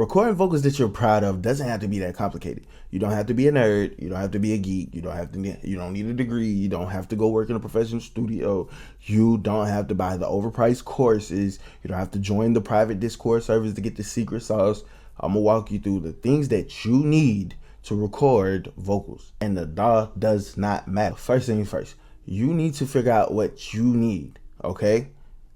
recording vocals that you're proud of doesn't have to be that complicated. You don't have to be a nerd. You don't have to be a geek. You don't need a degree. You don't have to go work in a professional studio. You don't have to buy the overpriced courses. You don't have to join the private Discord servers to get the secret sauce. I'm gonna walk you through the things that you need to record vocals, and the DAW does not matter. First thing first, you need to figure out what you need, okay?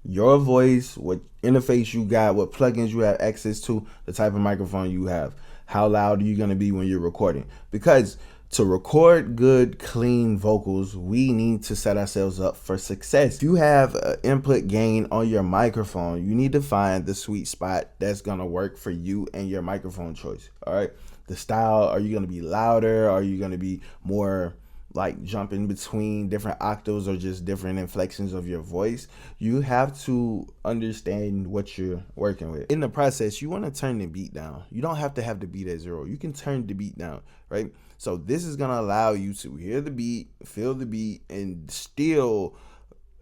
Your voice, what interface you got, what plugins you have access to, the type of microphone you have, how loud are you gonna be when you're recording? Because to record good, clean vocals, we need to set ourselves up for success. If you have an input gain on your microphone, you need to find the sweet spot that's gonna work for you and your microphone choice, all right? The style, are you gonna be louder? Are you gonna be more like jumping between different octaves or just different inflections of your voice? You have to understand what you're working with. In the process, you want to turn the beat down. You don't have to have the beat at 0. You can turn the beat down, right? So this is going to allow you to hear the beat, feel the beat, and still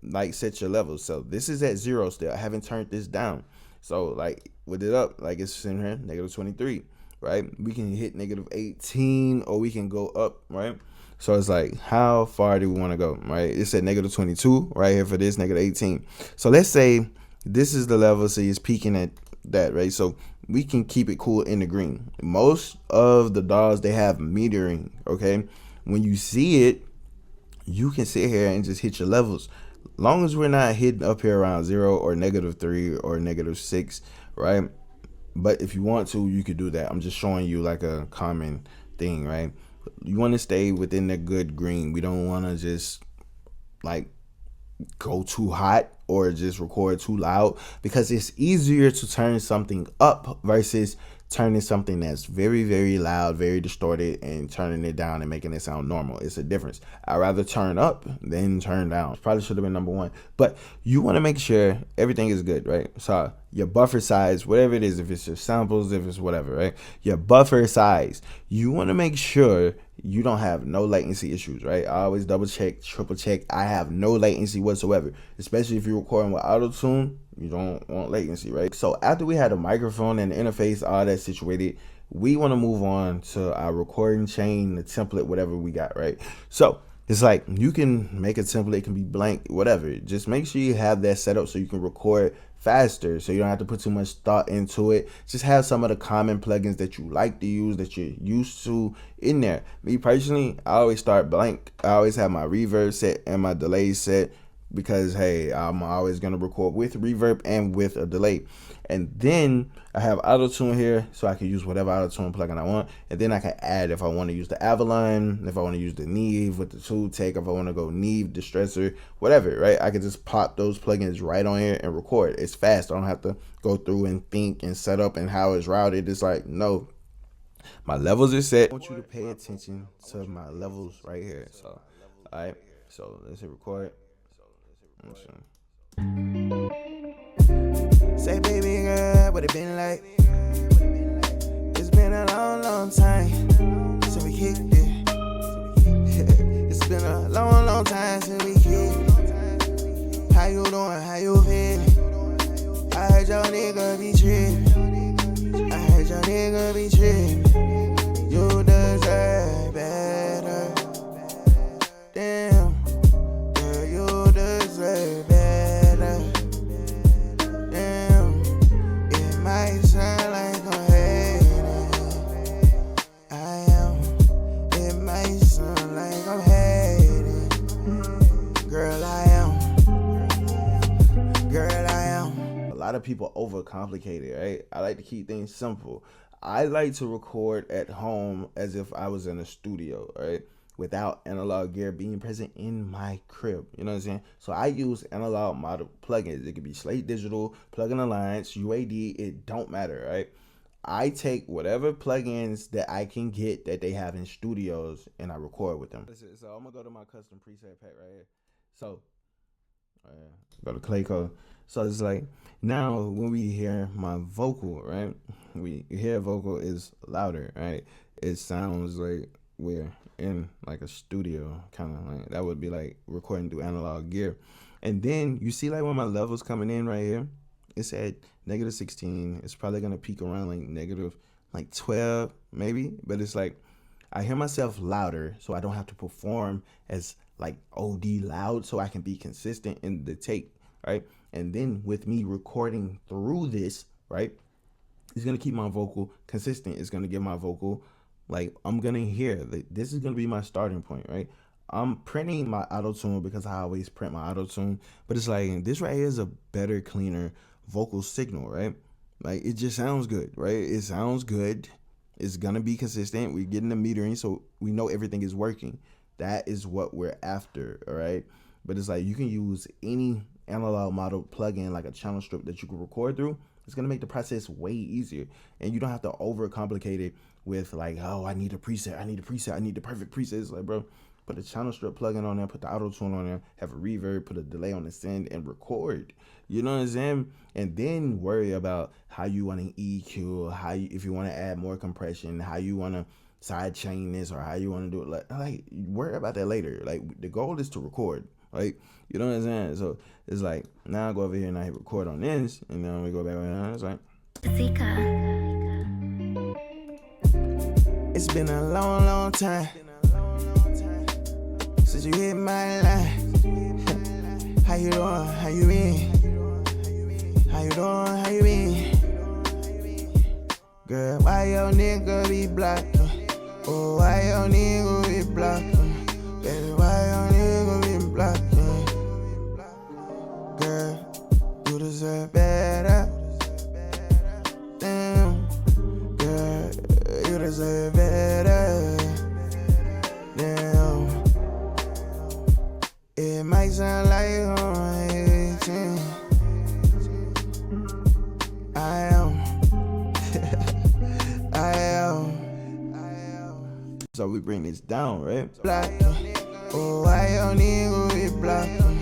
like set your levels. So this is at 0 still. I haven't turned this down. So like with it up, like it's in here, -23, right? We can hit -18 or we can go up, right? So it's like, how far do we want to go, right? It's at -22 right here for this, -18. So let's say this is the level, so it's peaking at that, right? So we can keep it cool in the green. Most of the DAWs, they have metering, okay? When you see it, you can sit here and just hit your levels. Long as we're not hitting up here around 0 or -3 or -6, right? But if you want to, you could do that. I'm just showing you like a common thing, right? You want to stay within the good green. We don't want to just like go too hot or just record too loud, because it's easier to turn something up versus turning something that's very, very loud, very distorted, and turning it down and making it sound normal. It's a difference. I'd rather turn up than turn down. Probably should have been #1, but you want to make sure everything is good, right? So your buffer size, whatever it is, if it's your samples, if it's whatever, right? Your buffer size, you want to make sure you don't have no latency issues, right? I always double check, triple check. I have no latency whatsoever, especially if you're recording with auto-tune. You don't want latency, right? So after we had the microphone and the interface, all that situated, we want to move on to our recording chain, the template, whatever we got, right? So it's like, you can make a template, it can be blank, whatever. Just make sure you have that set up so you can record faster, so you don't have to put too much thought into it. Just have some of the common plugins that you like to use, that you're used to in there. Me personally, I always start blank. I always have my reverb set and my delay set, because hey, I'm always gonna record with reverb and with a delay. And then I have auto-tune here, so I can use whatever auto-tune plugin I want. And then I can add, if I want to use the Avalon, if I want to use the Neve with the Tool Tech, if I want to go Neve, Distressor, whatever, right? I can just pop those plugins right on here and record. It's fast. I don't have to go through and think and set up and how it's routed. It's like, no, my levels are set. I want you to pay attention to my levels right here. So, all right, so let's hit record. Say, baby girl, what it been like? It's been a long, long time since we kicked it. It's been a long, long time since we kicked. How you doing? How you feeling? I heard your nigga be trippin'. I heard your nigga be trippin'. You deserve better. Damn, girl, you deserve better. Sound like I'm hating. I am. It might sound like I'm hating. Girl, I am. Girl, I am. A lot of people overcomplicate it, right? I like to keep things simple. I like to record at home as if I was in a studio, right? Without analog gear being present in my crib. You know what I'm saying? So I use analog model plugins. It could be Slate Digital, Plugin Alliance, UAD. It don't matter, right? I take whatever plugins that I can get that they have in studios and I record with them. So I'm gonna go to my custom preset pack right here. So go to Clayco. So it's like, now when we hear my vocal, right? We hear vocal is louder, right? It sounds like we're in like a studio, kind of like that would be like recording through analog gear. And then you see like when my levels coming in right here, it's at negative 16. It's probably gonna peak around like negative like 12 maybe. But it's like I hear myself louder, so I don't have to perform as like OD loud, so I can be consistent in the take, right? And then with me recording through this, right, it's gonna keep my vocal consistent. It's gonna give my vocal like I'm gonna hear. This is gonna be my starting point, right? I'm printing my auto tune because I always print my auto tune, but it's like this right here is a better, cleaner vocal signal, right? Like it just sounds good, right? It sounds good. It's gonna be consistent. We're getting the metering, so we know everything is working. That is what we're after, all right? But it's like you can use any analog model plugin like a channel strip that you can record through. It's gonna make the process way easier, and you don't have to overcomplicate it with like, oh, I need a preset, I need a preset, I need the perfect preset. It's like, bro, put a channel strip plugin on there, put the auto tune on there, have a reverb, put a delay on the send, and record. You know what I'm saying? And then worry about how you want to EQ, if you want to add more compression, how you want to side chain this, or how you want to do it. Like worry about that later. Like the goal is to record. Like, you know what I'm saying? So it's like now I go over here and I hit record on this, and then we go back on. It's like Zika. It's been a long, long time since you hit my line. How you doing? How you been? How you doing? How you been? Girl, why your nigga be blocking? Oh, why your nigga be blocking? Baby, why your nigga be blocking? Girl, you deserve better. Damn. Girl, you deserve better. Damn. It might sound like I'm 18. I am. I am. So we bring this down, right? Blocking. Oh, why your nigga be blocking?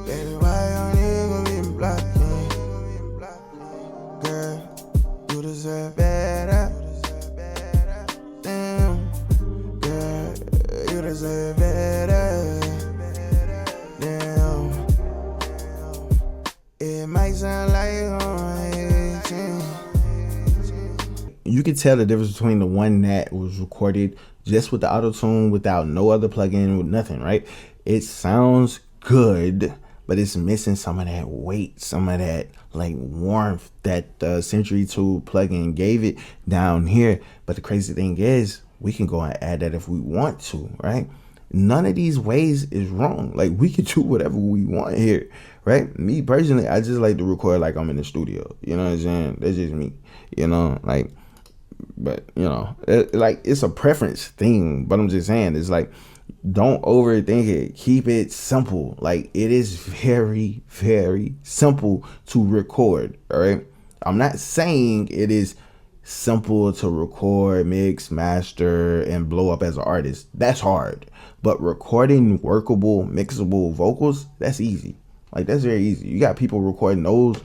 Baby, why your nigga be blocking? Girl, you deserve better. Damn. Girl, you deserve better. Damn. It might sound like I'm 18. You can tell the difference between the one that was recorded just with the auto tune, without no other plugin, with nothing, right? It sounds good, but it's missing some of that weight, some of that like warmth that the Century 2 plugin gave it down here. But the crazy thing is, we can go and add that if we want to, right? None of these ways is wrong. Like we can do whatever we want here, right? Me personally, I just like to record like I'm in the studio. You know what I'm saying? That's just me. You know, like. But you know, it's a preference thing. But I'm just saying, it's like, don't overthink it. Keep it simple. Like it is very, very simple to record. All right. I'm not saying it is simple to record, mix, master, and blow up as an artist. That's hard. But recording workable, mixable vocals, that's easy. Like that's very easy. You got people recording those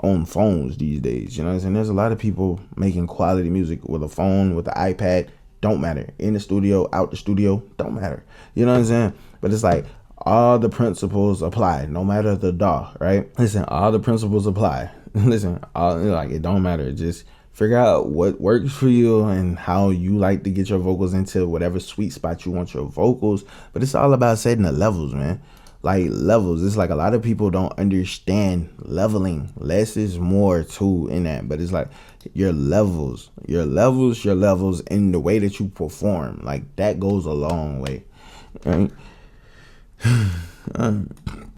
on phones these days, you know what I'm saying? There's a lot of people making quality music with a phone, with an iPad. Don't matter. In the studio, out the studio, don't matter. You know what I'm saying? But it's like all the principles apply, no matter the DAW, right? Listen, all the principles apply. Listen, like it don't matter. Just figure out what works for you and how you like to get your vocals into whatever sweet spot you want your vocals. But it's all about setting the levels, man. Like levels, it's like a lot of people don't understand leveling. Less is more too in that, but it's like your levels in the way that you perform, like that goes a long way, right?